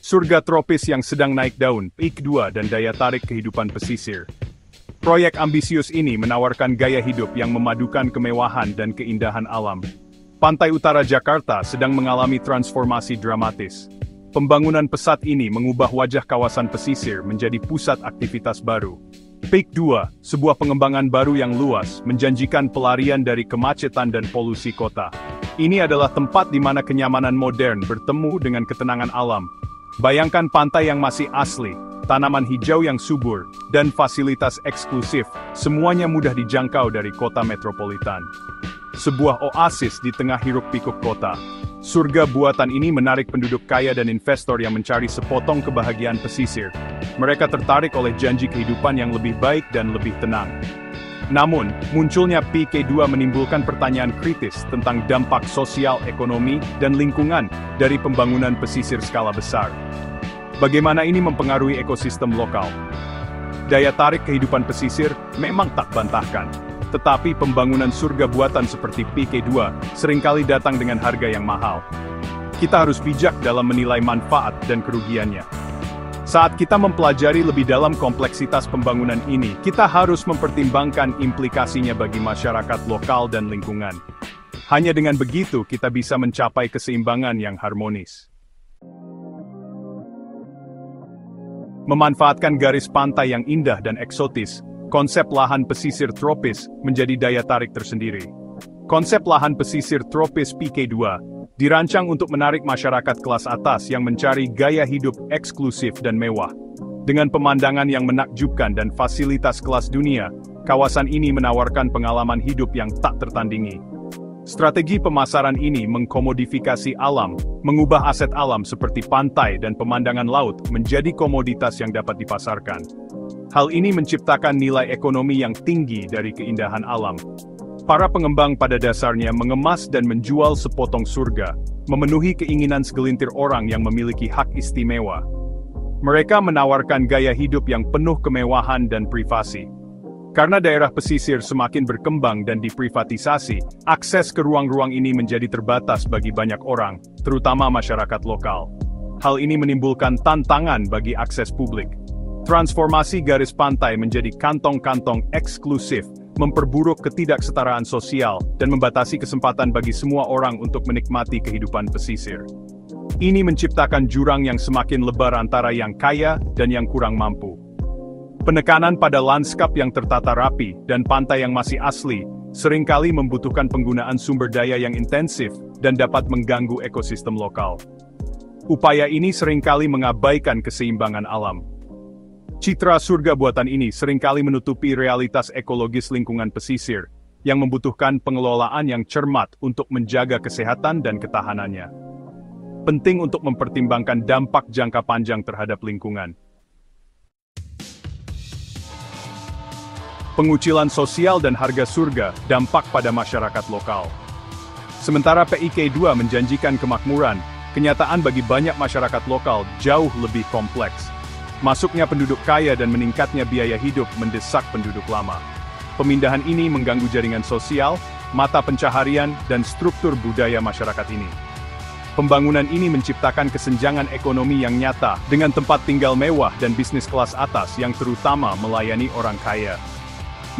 Surga tropis yang sedang naik daun, Peak 2 dan daya tarik kehidupan pesisir. Proyek ambisius ini menawarkan gaya hidup yang memadukan kemewahan dan keindahan alam. Pantai utara Jakarta sedang mengalami transformasi dramatis. Pembangunan pesat ini mengubah wajah kawasan pesisir menjadi pusat aktivitas baru. Peak 2, sebuah pengembangan baru yang luas, menjanjikan pelarian dari kemacetan dan polusi kota. Ini adalah tempat di mana kenyamanan modern bertemu dengan ketenangan alam. Bayangkan pantai yang masih asli, tanaman hijau yang subur, dan fasilitas eksklusif, semuanya mudah dijangkau dari kota metropolitan. Sebuah oasis di tengah hiruk-pikuk kota. Surga buatan ini menarik penduduk kaya dan investor yang mencari sepotong kebahagiaan pesisir. Mereka tertarik oleh janji kehidupan yang lebih baik dan lebih tenang. Namun, munculnya PK2 menimbulkan pertanyaan kritis tentang dampak sosial, ekonomi, dan lingkungan dari pembangunan pesisir skala besar. Bagaimana ini mempengaruhi ekosistem lokal? Daya tarik kehidupan pesisir memang tak bantahkan. Tetapi pembangunan surga buatan seperti PK2 seringkali datang dengan harga yang mahal. Kita harus bijak dalam menilai manfaat dan kerugiannya. Saat kita mempelajari lebih dalam kompleksitas pembangunan ini, kita harus mempertimbangkan implikasinya bagi masyarakat lokal dan lingkungan. Hanya dengan begitu kita bisa mencapai keseimbangan yang harmonis. Memanfaatkan garis pantai yang indah dan eksotis, konsep lahan pesisir tropis menjadi daya tarik tersendiri. Konsep lahan pesisir tropis PK2 dirancang untuk menarik masyarakat kelas atas yang mencari gaya hidup eksklusif dan mewah. Dengan pemandangan yang menakjubkan dan fasilitas kelas dunia, kawasan ini menawarkan pengalaman hidup yang tak tertandingi. Strategi pemasaran ini mengkomodifikasi alam, mengubah aset alam seperti pantai dan pemandangan laut menjadi komoditas yang dapat dipasarkan. Hal ini menciptakan nilai ekonomi yang tinggi dari keindahan alam. Para pengembang pada dasarnya mengemas dan menjual sepotong surga, memenuhi keinginan segelintir orang yang memiliki hak istimewa. Mereka menawarkan gaya hidup yang penuh kemewahan dan privasi. Karena daerah pesisir semakin berkembang dan diprivatisasi, akses ke ruang-ruang ini menjadi terbatas bagi banyak orang, terutama masyarakat lokal. Hal ini menimbulkan tantangan bagi akses publik. Transformasi garis pantai menjadi kantong-kantong eksklusif, memperburuk ketidaksetaraan sosial, dan membatasi kesempatan bagi semua orang untuk menikmati kehidupan pesisir. Ini menciptakan jurang yang semakin lebar antara yang kaya dan yang kurang mampu. Penekanan pada lanskap yang tertata rapi dan pantai yang masih asli, seringkali membutuhkan penggunaan sumber daya yang intensif dan dapat mengganggu ekosistem lokal. Upaya ini seringkali mengabaikan keseimbangan alam. Citra surga buatan ini seringkali menutupi realitas ekologis lingkungan pesisir, yang membutuhkan pengelolaan yang cermat untuk menjaga kesehatan dan ketahanannya. Penting untuk mempertimbangkan dampak jangka panjang terhadap lingkungan. Pengucilan sosial dan harga surga, dampak pada masyarakat lokal. Sementara PIK2 menjanjikan kemakmuran, kenyataan bagi banyak masyarakat lokal jauh lebih kompleks. Masuknya penduduk kaya dan meningkatnya biaya hidup mendesak penduduk lama. Pemindahan ini mengganggu jaringan sosial, mata pencaharian, dan struktur budaya masyarakat ini. Pembangunan ini menciptakan kesenjangan ekonomi yang nyata dengan tempat tinggal mewah dan bisnis kelas atas yang terutama melayani orang kaya.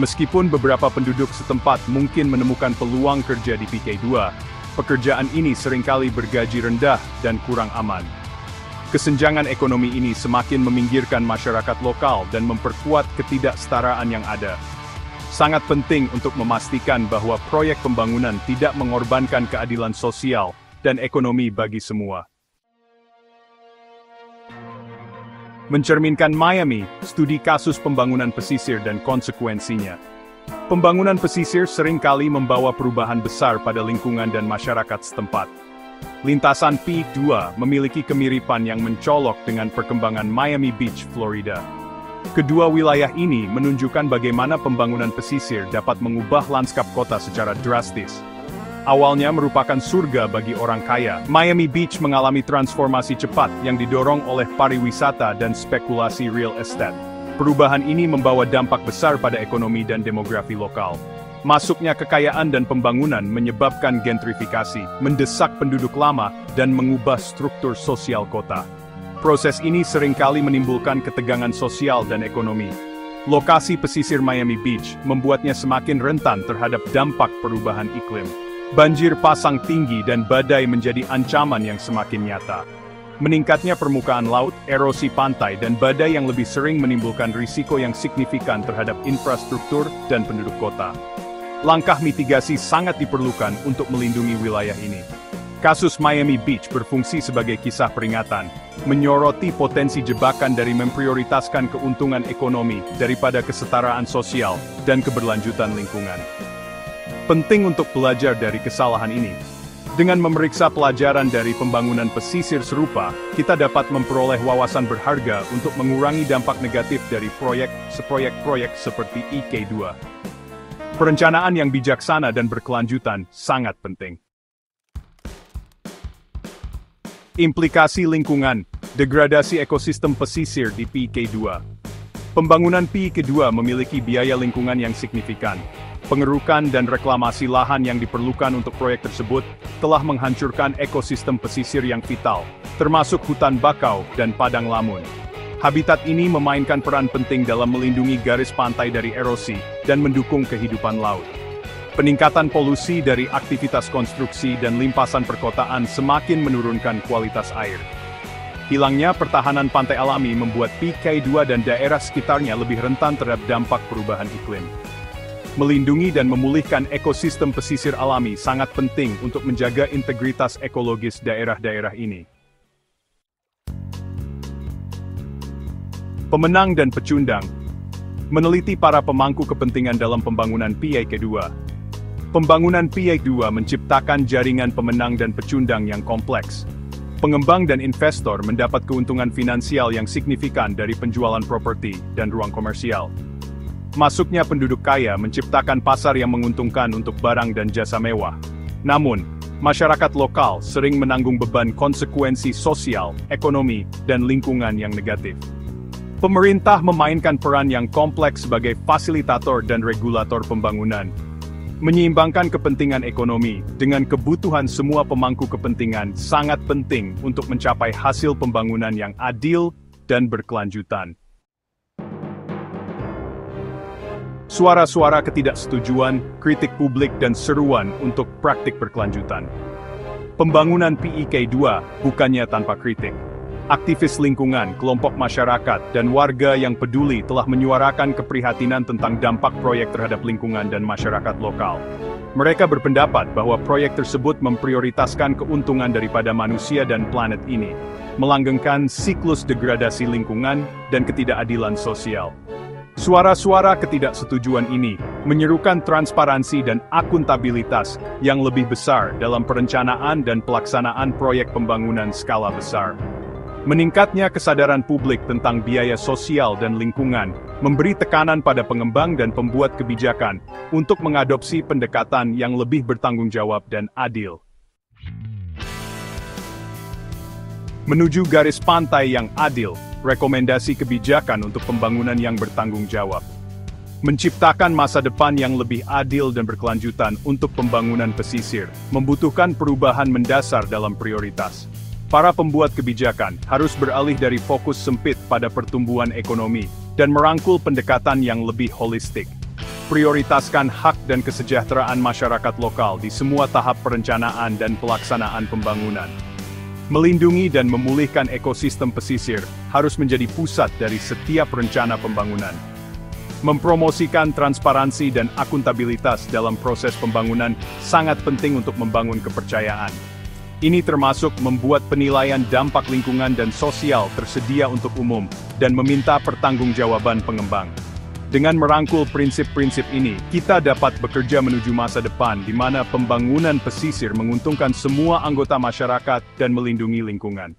Meskipun beberapa penduduk setempat mungkin menemukan peluang kerja di PK2, pekerjaan ini seringkali bergaji rendah dan kurang aman. Kesenjangan ekonomi ini semakin meminggirkan masyarakat lokal dan memperkuat ketidaksetaraan yang ada. Sangat penting untuk memastikan bahwa proyek pembangunan tidak mengorbankan keadilan sosial dan ekonomi bagi semua. Mencerminkan Miami, studi kasus pembangunan pesisir dan konsekuensinya. Pembangunan pesisir seringkali membawa perubahan besar pada lingkungan dan masyarakat setempat. Lintasan P2 memiliki kemiripan yang mencolok dengan perkembangan Miami Beach, Florida. Kedua wilayah ini menunjukkan bagaimana pembangunan pesisir dapat mengubah lanskap kota secara drastis. Awalnya merupakan surga bagi orang kaya, Miami Beach mengalami transformasi cepat yang didorong oleh pariwisata dan spekulasi real estate. Perubahan ini membawa dampak besar pada ekonomi dan demografi lokal. Masuknya kekayaan dan pembangunan menyebabkan gentrifikasi, mendesak penduduk lama, dan mengubah struktur sosial kota. Proses ini seringkali menimbulkan ketegangan sosial dan ekonomi. Lokasi pesisir Miami Beach membuatnya semakin rentan terhadap dampak perubahan iklim. Banjir pasang tinggi dan badai menjadi ancaman yang semakin nyata. Meningkatnya permukaan laut, erosi pantai, dan badai yang lebih sering menimbulkan risiko yang signifikan terhadap infrastruktur dan penduduk kota. Langkah mitigasi sangat diperlukan untuk melindungi wilayah ini. Kasus Miami Beach berfungsi sebagai kisah peringatan, menyoroti potensi jebakan dari memprioritaskan keuntungan ekonomi daripada kesetaraan sosial dan keberlanjutan lingkungan. Penting untuk belajar dari kesalahan ini. Dengan memeriksa pelajaran dari pembangunan pesisir serupa, kita dapat memperoleh wawasan berharga untuk mengurangi dampak negatif dari proyek seperti IK2. Perencanaan yang bijaksana dan berkelanjutan sangat penting. Implikasi lingkungan, degradasi ekosistem pesisir di PK2. Pembangunan PK2 memiliki biaya lingkungan yang signifikan. Pengerukan dan reklamasi lahan yang diperlukan untuk proyek tersebut telah menghancurkan ekosistem pesisir yang vital, termasuk hutan bakau dan padang lamun. Habitat ini memainkan peran penting dalam melindungi garis pantai dari erosi dan mendukung kehidupan laut. Peningkatan polusi dari aktivitas konstruksi dan limpasan perkotaan semakin menurunkan kualitas air. Hilangnya pertahanan pantai alami membuat PK2 dan daerah sekitarnya lebih rentan terhadap dampak perubahan iklim. Melindungi dan memulihkan ekosistem pesisir alami sangat penting untuk menjaga integritas ekologis daerah-daerah ini. Pemenang dan pecundang. Meneliti para pemangku kepentingan dalam pembangunan PK2. Pembangunan PK2 menciptakan jaringan pemenang dan pecundang yang kompleks. Pengembang dan investor mendapat keuntungan finansial yang signifikan dari penjualan properti dan ruang komersial. Masuknya penduduk kaya menciptakan pasar yang menguntungkan untuk barang dan jasa mewah. Namun, masyarakat lokal sering menanggung beban konsekuensi sosial, ekonomi, dan lingkungan yang negatif. Pemerintah memainkan peran yang kompleks sebagai fasilitator dan regulator pembangunan. Menyeimbangkan kepentingan ekonomi dengan kebutuhan semua pemangku kepentingan sangat penting untuk mencapai hasil pembangunan yang adil dan berkelanjutan. Suara-suara ketidaksetujuan, kritik publik dan seruan untuk praktik berkelanjutan. Pembangunan PK2 bukannya tanpa kritik. Aktivis lingkungan, kelompok masyarakat, dan warga yang peduli telah menyuarakan keprihatinan tentang dampak proyek terhadap lingkungan dan masyarakat lokal. Mereka berpendapat bahwa proyek tersebut memprioritaskan keuntungan daripada manusia dan planet ini, melanggengkan siklus degradasi lingkungan dan ketidakadilan sosial. Suara-suara ketidaksetujuan ini menyerukan transparansi dan akuntabilitas yang lebih besar dalam perencanaan dan pelaksanaan proyek pembangunan skala besar. Meningkatnya kesadaran publik tentang biaya sosial dan lingkungan memberi tekanan pada pengembang dan pembuat kebijakan untuk mengadopsi pendekatan yang lebih bertanggung jawab dan adil. Menuju garis pantai yang adil, rekomendasi kebijakan untuk pembangunan yang bertanggung jawab. Menciptakan masa depan yang lebih adil dan berkelanjutan untuk pembangunan pesisir membutuhkan perubahan mendasar dalam prioritas. Para pembuat kebijakan harus beralih dari fokus sempit pada pertumbuhan ekonomi dan merangkul pendekatan yang lebih holistik. Prioritaskan hak dan kesejahteraan masyarakat lokal di semua tahap perencanaan dan pelaksanaan pembangunan. Melindungi dan memulihkan ekosistem pesisir harus menjadi pusat dari setiap rencana pembangunan. Mempromosikan transparansi dan akuntabilitas dalam proses pembangunan sangat penting untuk membangun kepercayaan. Ini termasuk membuat penilaian dampak lingkungan dan sosial tersedia untuk umum, dan meminta pertanggungjawaban pengembang. Dengan merangkul prinsip-prinsip ini, kita dapat bekerja menuju masa depan di mana pembangunan pesisir menguntungkan semua anggota masyarakat dan melindungi lingkungan.